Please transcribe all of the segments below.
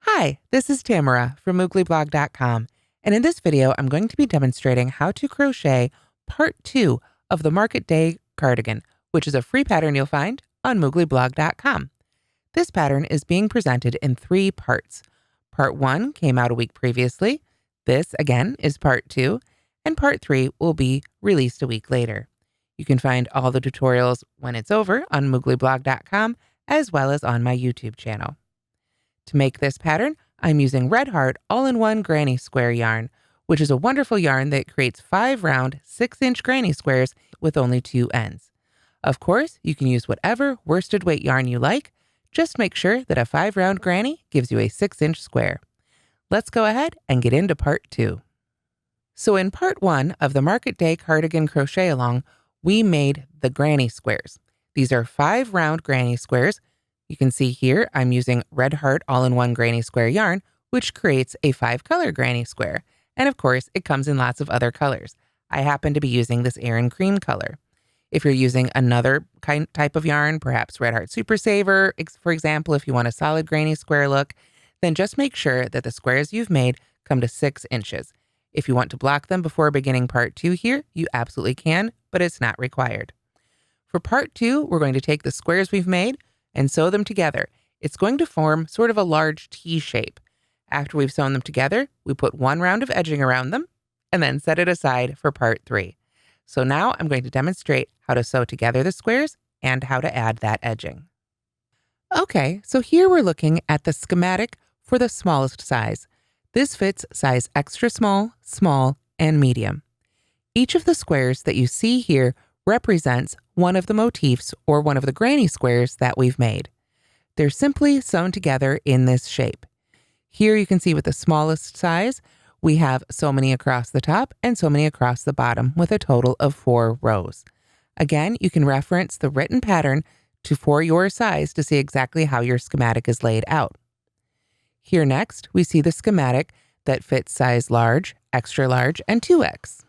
Hi, this is Tamara from mooglyblog.com, and in this video I'm going to be demonstrating how to crochet part 2 of the Market Day Cardigan, which is a free pattern you'll find on mooglyblog.com. This pattern is being presented in 3 parts. Part 1 came out a week previously, this again is part 2, and part 3 will be released a week later. You can find all the tutorials when it's over on mooglyblog.com as well as on my YouTube channel. To make this pattern, I'm using Red Heart all-in-one granny square yarn, which is a wonderful yarn that creates 5 round 6-inch granny squares with only 2 ends. Of course, you can use whatever worsted weight yarn you like. Just make sure that a 5 round granny gives you a 6-inch square. Let's go ahead and get into part 2. So in part 1 of the Market Day Cardigan Crochet Along, we made the granny squares. These are 5 round granny squares. You can see here I'm using Red Heart all-in-one granny square yarn, which creates a 5-color granny square. And of course, it comes in lots of other colors. I happen to be using this Aran-Cream color. If you're using another type of yarn, perhaps Red Heart Super Saver, for example, if you want a solid granny square look, then just make sure that the squares you've made come to 6 inches. If you want to block them before beginning part 2 here, you absolutely can, but it's not required. For part 2, we're going to take the squares we've made and sew them together. It's going to form sort of a large T shape. After we've sewn them together, we put 1 round of edging around them and then set it aside for part 3. So now I'm going to demonstrate how to sew together the squares and how to add that edging. Okay, so here we're looking at the schematic for the smallest size. This fits size extra small, small, and medium. Each of the squares that you see here represents one of the motifs or one of the granny squares that we've made. They're simply sewn together in this shape. Here you can see with the smallest size, we have so many across the top and so many across the bottom with a total of 4 rows. Again, you can reference the written pattern for your size to see exactly how your schematic is laid out. Here next, we see the schematic that fits size large, extra large, and 2X.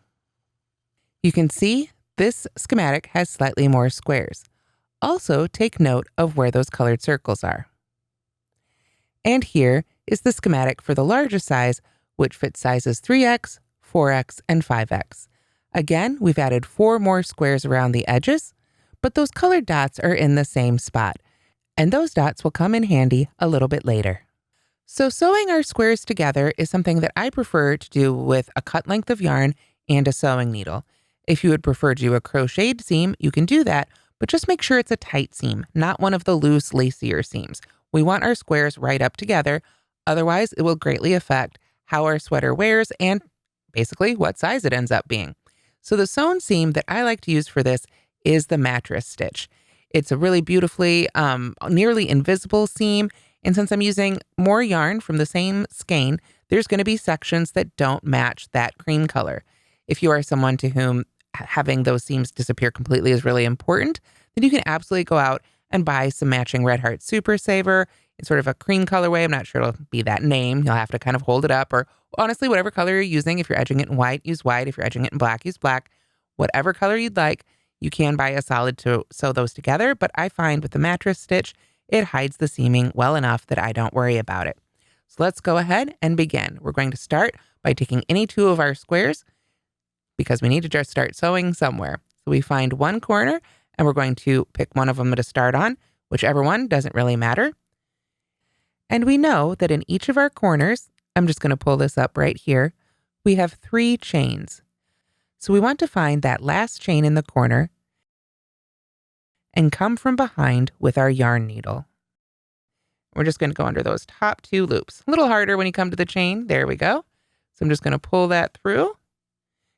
You can see this schematic has slightly more squares. Also, take note of where those colored circles are. And here is the schematic for the largest size, which fits sizes 3X, 4X, and 5X. Again, we've added 4 more squares around the edges, but those colored dots are in the same spot, and those dots will come in handy a little bit later. So sewing our squares together is something that I prefer to do with a cut length of yarn and a sewing needle. If you would prefer to do a crocheted seam, you can do that, but just make sure it's a tight seam, not one of the loose, lacier seams. We want our squares right up together, otherwise it will greatly affect how our sweater wears and basically what size it ends up being. So the sewn seam that I like to use for this is the mattress stitch. It's a really beautifully, nearly invisible seam, and since I'm using more yarn from the same skein, there's going to be sections that don't match that cream color. If you are someone to whom having those seams disappear completely is really important, then you can absolutely go out and buy some matching Red Heart Super Saver in sort of a cream colorway. I'm not sure it'll be that name. You'll have to kind of hold it up, or honestly, whatever color you're using. If you're edging it in white, use white. If you're edging it in black, use black. Whatever color you'd like, you can buy a solid to sew those together. But I find with the mattress stitch, it hides the seaming well enough that I don't worry about it. So let's go ahead and begin. We're going to start by taking any 2 of our squares because we need to just start sewing somewhere. So we find one corner and we're going to pick one of them to start on. Whichever one, doesn't really matter. And we know that in each of our corners, I'm just going to pull this up right here, we have 3 chains. So we want to find that last chain in the corner and come from behind with our yarn needle. We're just going to go under those top 2 loops. A little harder when you come to the chain. There we go. So I'm just going to pull that through.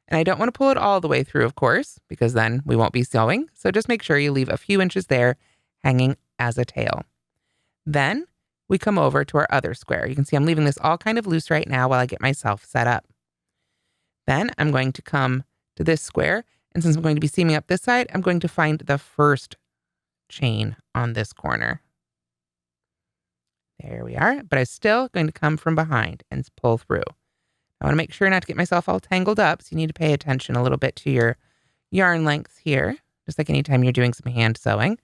And I don't want to pull it all the way through, of course, because then we won't be sewing. So just make sure you leave a few inches there hanging as a tail. Then we come over to our other square. You can see I'm leaving this all kind of loose right now while I get myself set up. Then I'm going to come to this square. And since I'm going to be seaming up this side, I'm going to find the first chain on this corner. There we are. But I'm still going to come from behind and pull through. I want to make sure not to get myself all tangled up, so you need to pay attention a little bit to your yarn lengths here, just like anytime you're doing some hand sewing.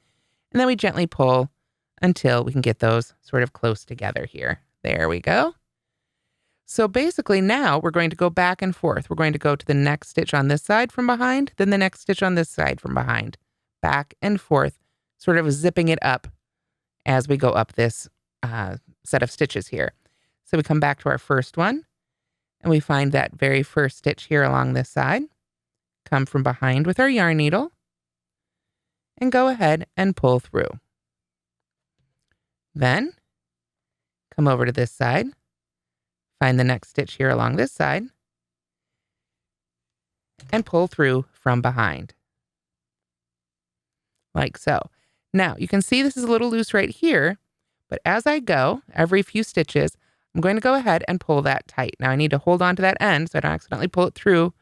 And then we gently pull until we can get those sort of close together here. There we go. So basically now we're going to go back and forth. We're going to go to the next stitch on this side from behind, then the next stitch on this side from behind, back and forth, sort of zipping it up as we go up this set of stitches here. So we come back to our first one and we find that very first stitch here along this side, come from behind with our yarn needle and go ahead and pull through. Then come over to this side, find the next stitch here along this side, and pull through from behind, like so. Now, you can see this is a little loose right here, but as I go, every few stitches, I'm going to go ahead and pull that tight. Now, I need to hold on to that end so I don't accidentally pull it through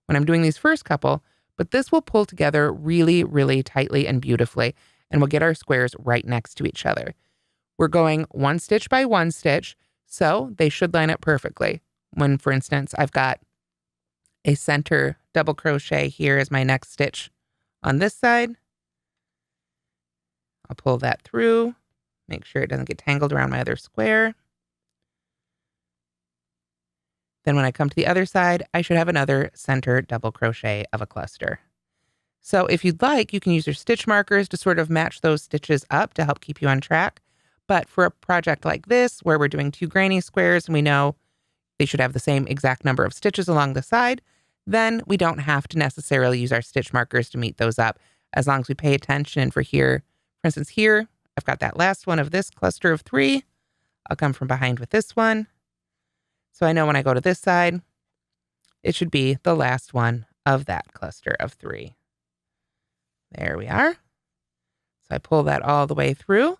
when I'm doing these first couple, but this will pull together really, really tightly and beautifully, and we'll get our squares right next to each other. We're going one stitch by one stitch, so they should line up perfectly. When, for instance, I've got a center double crochet here as my next stitch on this side, I'll pull that through, make sure it doesn't get tangled around my other square. Then when I come to the other side, I should have another center double crochet of a cluster. So if you'd like, you can use your stitch markers to sort of match those stitches up to help keep you on track. But for a project like this, where we're doing 2 granny squares and we know they should have the same exact number of stitches along the side, then we don't have to necessarily use our stitch markers to meet those up, as long as we pay attention. For here, for instance, here, I've got that last one of this cluster of 3. I'll come from behind with this one. So I know when I go to this side, it should be the last one of that cluster of 3. There we are. So I pull that all the way through,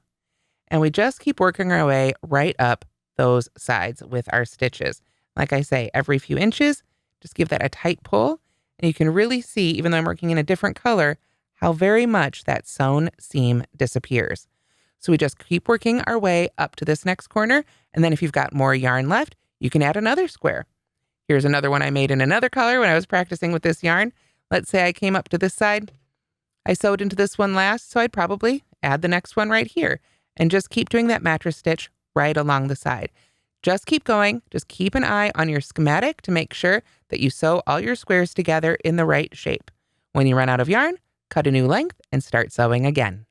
and we just keep working our way right up those sides with our stitches. Like I say, every few inches, just give that a tight pull, and you can really see, even though I'm working in a different color, how very much that sewn seam disappears. So we just keep working our way up to this next corner, and then if you've got more yarn left, you can add another square. Here's another one I made in another color when I was practicing with this yarn. Let's say I came up to this side. I sewed into this one last, so I'd probably add the next one right here and just keep doing that mattress stitch right along the side. Just keep going. Just keep an eye on your schematic to make sure that you sew all your squares together in the right shape. When you run out of yarn, cut a new length and start sewing again.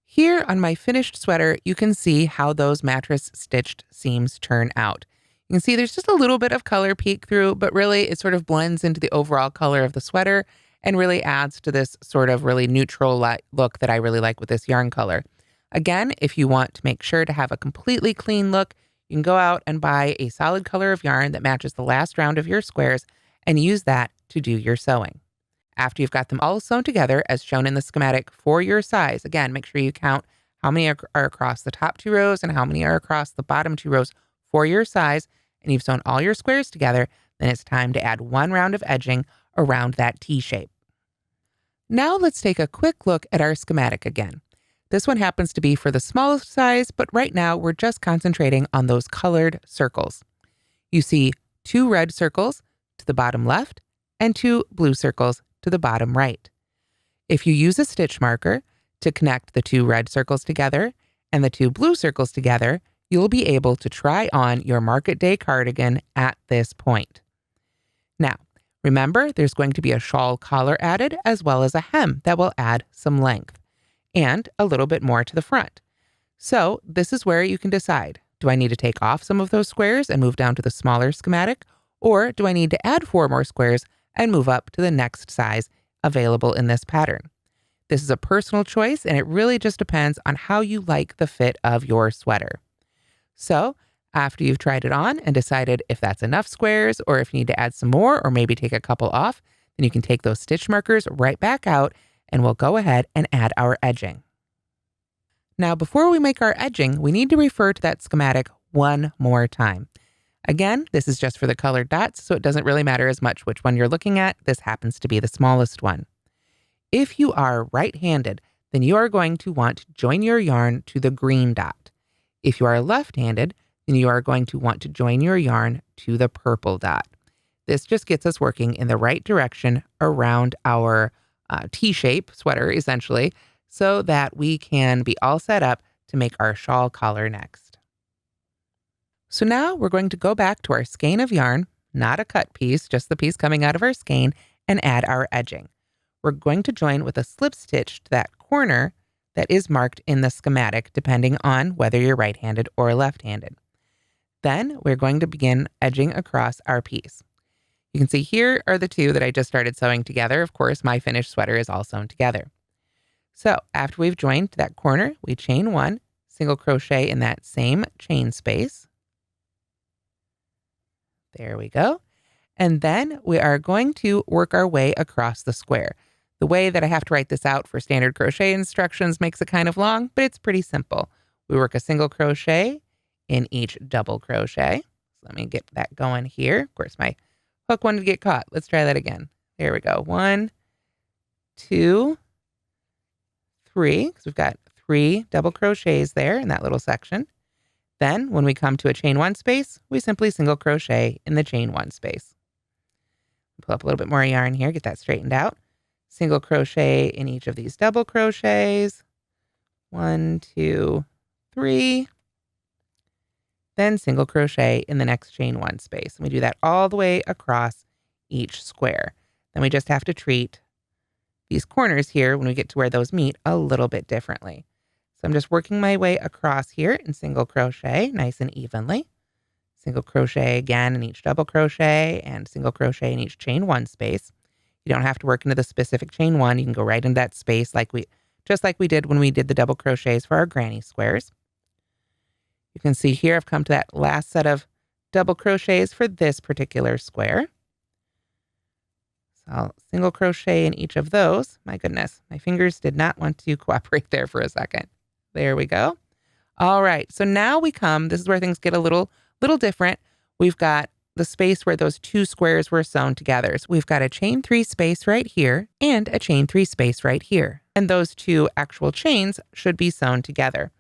Here on my finished sweater, you can see how those mattress stitched seams turn out. You can see there's just a little bit of color peek through, but really it sort of blends into the overall color of the sweater and really adds to this sort of really neutral look that I really like with this yarn color. Again, if you want to make sure to have a completely clean look, you can go out and buy a solid color of yarn that matches the last round of your squares and use that to do your sewing. After you've got them all sewn together, as shown in the schematic for your size, again, make sure you count how many are across the top 2 rows and how many are across the bottom 2 rows for your size, and you've sewn all your squares together, then it's time to add 1 round of edging around that T shape. Now let's take a quick look at our schematic again. This one happens to be for the smallest size, but right now we're just concentrating on those colored circles. You see 2 red circles to the bottom left and 2 blue circles to the bottom right. If you use a stitch marker to connect the 2 red circles together and the 2 blue circles together, you'll be able to try on your Market Day cardigan at this point. Now, remember, there's going to be a shawl collar added as well as a hem that will add some length and a little bit more to the front. So this is where you can decide, do I need to take off some of those squares and move down to the smaller schematic, or do I need to add 4 more squares and move up to the next size available in this pattern? This is a personal choice, and it really just depends on how you like the fit of your sweater. So after you've tried it on and decided if that's enough squares or if you need to add some more or maybe take a couple off, then you can take those stitch markers right back out and we'll go ahead and add our edging. Now, before we make our edging, we need to refer to that schematic one more time. Again, this is just for the colored dots, so it doesn't really matter as much which one you're looking at. This happens to be the smallest one. If you are right-handed, then you are going to want to join your yarn to the green dot. If you are left-handed, then you are going to want to join your yarn to the purple dot. This just gets us working in the right direction around our T-shape sweater, essentially. so that we can be all set up to make our shawl collar next. So now we're going to go back to our skein of yarn, not a cut piece, just the piece coming out of our skein, and add our edging. We're going to join with a slip stitch to that corner that is marked in the schematic, depending on whether you're right-handed or left-handed. Then we're going to begin edging across our piece. You can see here are the two that I just started sewing together. Of course, my finished sweater is all sewn together. So after we've joined that corner, we chain one, single crochet in that same chain space. There we go. And then we are going to work our way across the square. The way that I have to write this out for standard crochet instructions makes it kind of long, but it's pretty simple. We work a single crochet in each double crochet. So let me get that going here. Of course, my hook wanted to get caught. Let's try that again. There we go. 1, 2, 3, because we've got 3 double crochets there in that little section. Then when we come to a chain 1 space, we simply single crochet in the chain 1 space. Pull up a little bit more yarn here, get that straightened out. Single crochet in each of these double crochets. 1, 2, 3. Then single crochet in the next chain 1 space. And we do that all the way across each square. Then we just have to treat these corners here when we get to where those meet a little bit differently. So I'm just working my way across here in single crochet, nice and evenly. Single crochet again in each double crochet and single crochet in each chain 1 space. You don't have to work into the specific chain 1. You can go right into that space just like we did when we did the double crochets for our granny squares. You can see here I've come to that last set of double crochets for this particular square. So I'll single crochet in each of those. My goodness, my fingers did not want to cooperate there for a second. There we go. All right, so now this is where things get a little different. We've got the space where those 2 squares were sewn together. So we've got a chain 3 space right here and a chain 3 space right here. And those 2 actual chains should be sewn together.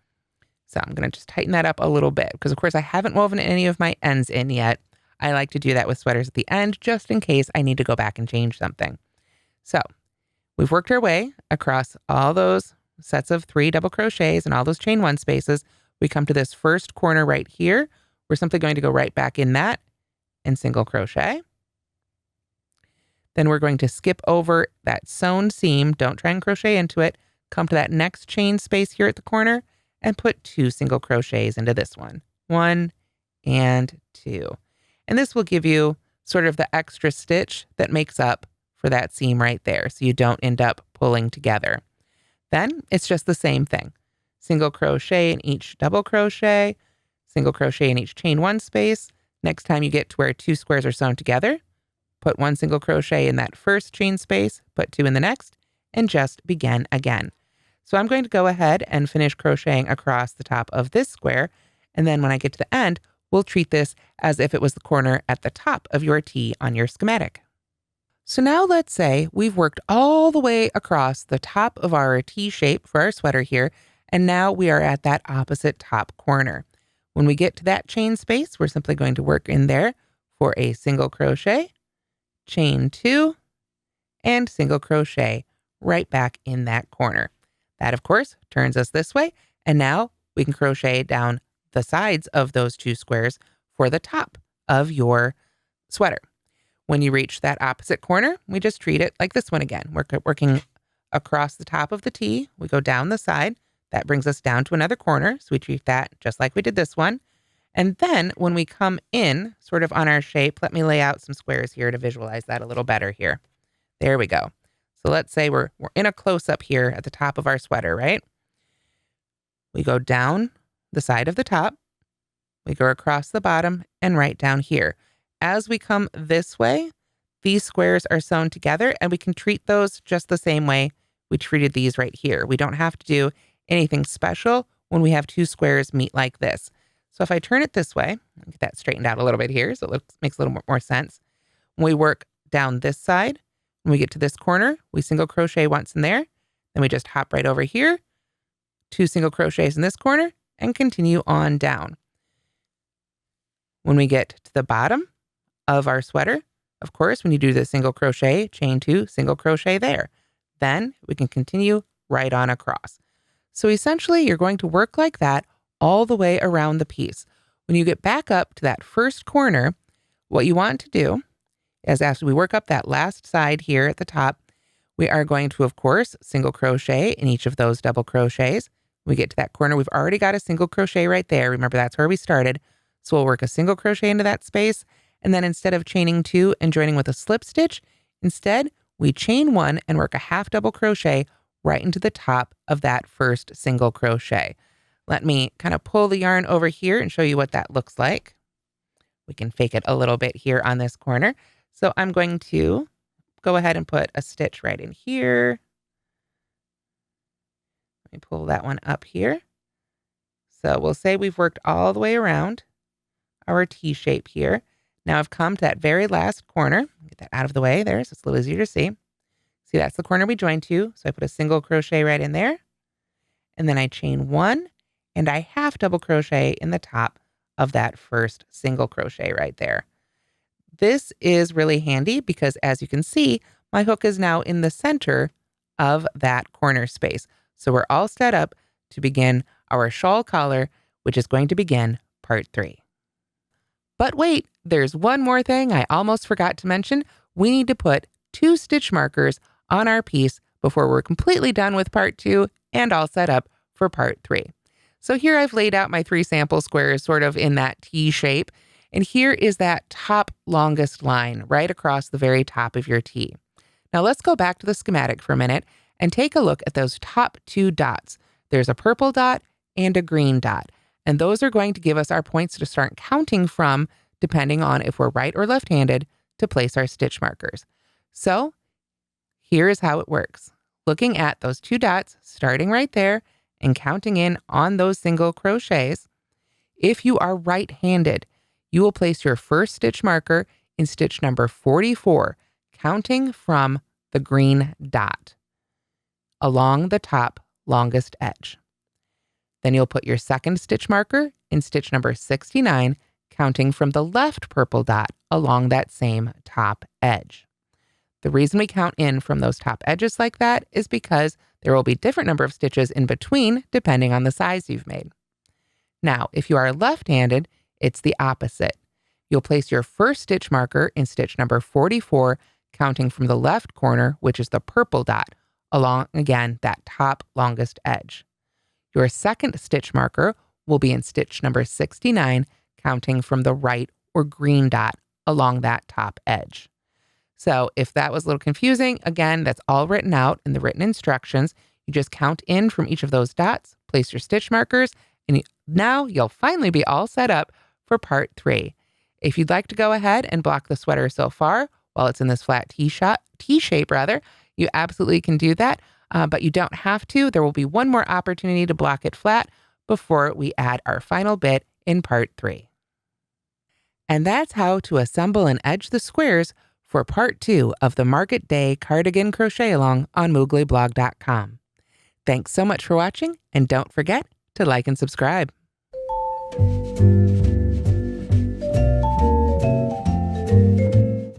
So I'm going to just tighten that up a little bit because, of course, I haven't woven any of my ends in yet. I like to do that with sweaters at the end just in case I need to go back and change something. So we've worked our way across all those sets of 3 double crochets and all those chain 1 spaces. We come to this first corner right here. We're simply going to go right back in that and single crochet. Then we're going to skip over that sewn seam. Don't try and crochet into it. Come to that next chain space here at the corner and put 2 single crochets into this one. 1 and 2. And this will give you sort of the extra stitch that makes up for that seam right there, so you don't end up pulling together. Then it's just the same thing. Single crochet in each double crochet, single crochet in each chain 1 space. Next time you get to where 2 squares are sewn together, put 1 single crochet in that first chain space, put 2 in the next, and just begin again. So I'm going to go ahead and finish crocheting across the top of this square, and then when I get to the end, we'll treat this as if it was the corner at the top of your T on your schematic. So now let's say we've worked all the way across the top of our T shape for our sweater here, and now we are at that opposite top corner. When we get to that chain space, we're simply going to work in there for a single crochet, chain 2, and single crochet right back in that corner. That, of course, turns us this way, and now we can crochet down the sides of those 2 squares for the top of your sweater. When you reach that opposite corner, we just treat it like this one again. We're working across the top of the T. We go down the side. That brings us down to another corner. So we treat that just like we did this one. And then when we come in sort of on our shape, let me lay out some squares here to visualize that a little better here. There we go. So let's say we're in a close-up here at the top of our sweater, right? We go down the side of the top. We go across the bottom and right down here. As we come this way, these squares are sewn together and we can treat those just the same way we treated these right here. We don't have to do anything special when we have 2 squares meet like this. So if I turn it this way, I'll get that straightened out a little bit here so it makes a little more sense. When we work down this side, when we get to this corner, we single crochet once in there, then we just hop right over here, 2 single crochets in this corner, and continue on down. When we get to the bottom of our sweater, of course, when you do the single crochet, chain 2, single crochet there. Then we can continue right on across. So essentially, you're going to work like that all the way around the piece. When you get back up to that first corner, what you want to do is after we work up that last side here at the top, we are going to, of course, single crochet in each of those double crochets. When we get to that corner, we've already got a single crochet right there. Remember, that's where we started. So we'll work a single crochet into that space. And then instead of chaining 2 and joining with a slip stitch, instead we chain 1 and work a half double crochet right into the top of that first single crochet. Let me kind of pull the yarn over here and show you what that looks like. We can fake it a little bit here on this corner. So I'm going to go ahead and put a stitch right in here. Let me pull that one up here. So we'll say we've worked all the way around our T shape here. Now I've come to that very last corner. Get that out of the way there so it's a little easier to see. See, that's the corner we joined to. So I put a single crochet right in there. And then I chain 1 and I half double crochet in the top of that first single crochet right there. This is really handy because, as you can see, my hook is now in the center of that corner space. So we're all set up to begin our shawl collar, which is going to begin part 3. But wait, there's one more thing I almost forgot to mention. We need to put 2 stitch markers on our piece before we're completely done with part 2 and all set up for part 3. So here I've laid out my 3 sample squares sort of in that T shape. And here is that top longest line right across the very top of your T. Now let's go back to the schematic for a minute and take a look at those top 2 dots. There's a purple dot and a green dot. And those are going to give us our points to start counting from, depending on if we're right or left-handed, to place our stitch markers. So here is how it works. Looking at those 2 dots, starting right there and counting in on those single crochets, if you are right-handed, you will place your first stitch marker in stitch number 44, counting from the green dot along the top longest edge. Then you'll put your second stitch marker in stitch number 69, counting from the left purple dot along that same top edge. The reason we count in from those top edges like that is because there will be different number of stitches in between depending on the size you've made. Now, if you are left-handed, it's the opposite. You'll place your first stitch marker in stitch number 44, counting from the left corner, which is the purple dot, along, again, that top longest edge. Your second stitch marker will be in stitch number 69, counting from the right or green dot along that top edge. So if that was a little confusing, again, that's all written out in the written instructions. You just count in from each of those dots, place your stitch markers, and now you'll finally be all set up for part 3. If you'd like to go ahead and block the sweater so far while it's in this flat T shape, you absolutely can do that, but you don't have to. There will be one more opportunity to block it flat before we add our final bit in part 3. And that's how to assemble and edge the squares for part 2 of the Market Day Cardigan Crochet Along on mooglyblog.com. Thanks so much for watching, and don't forget to like and subscribe.